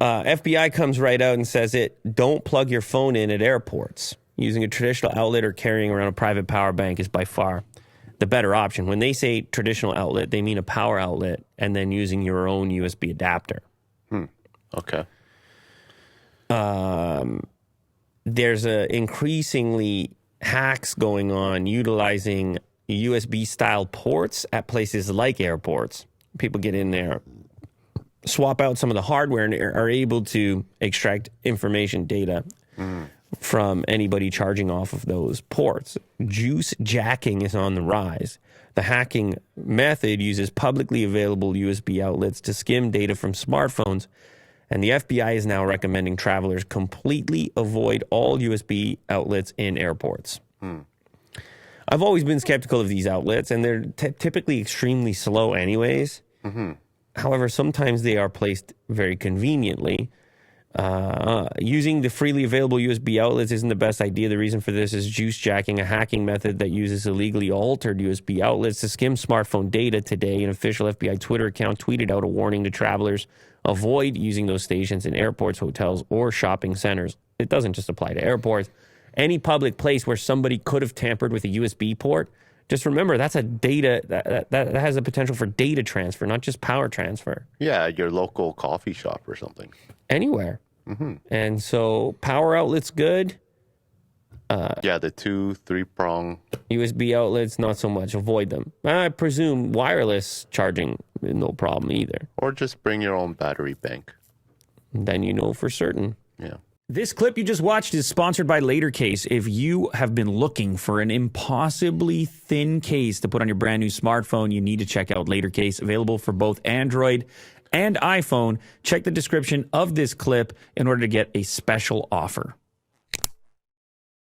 FBI comes right out and says don't plug your phone in at airports. Using a traditional outlet or carrying around a private power bank is by far the better option. When they say traditional outlet, they mean a power outlet and then using your own USB adapter. Okay. There's increasingly hacks going on utilizing USB-style ports at places like airports. People get in there, swap out some of the hardware, and are able to extract information data from anybody charging off of those ports. Juice jacking is on the rise. The hacking method uses publicly available USB outlets to skim data from smartphones, and the FBI is now recommending travelers completely avoid all USB outlets in airports. I've always been skeptical of these outlets, and they're typically extremely slow anyways. However, sometimes they are placed very conveniently. Using the freely available USB outlets isn't the best idea. The reason for this is juice jacking, a hacking method that uses illegally altered USB outlets to skim smartphone data. Today, an official FBI Twitter account tweeted out a warning to travelers: avoid using those stations in airports, hotels, or shopping centers. It doesn't just apply to airports. Any public place where somebody could have tampered with a USB port, just remember that's a data that has a potential for data transfer, not just power transfer. Yeah, your local coffee shop or something. Anywhere. And so power outlets good. Yeah, the 2-3-prong. USB outlets, not so much. Avoid them. I presume wireless charging, no problem either. Or just bring your own battery bank. Then you know for certain. Yeah. This clip you just watched is sponsored by LaterCase. If you have been looking for an impossibly thin case to put on your brand new smartphone, you need to check out LaterCase, available for both Android and iPhone. Check the description of this clip in order to get a special offer.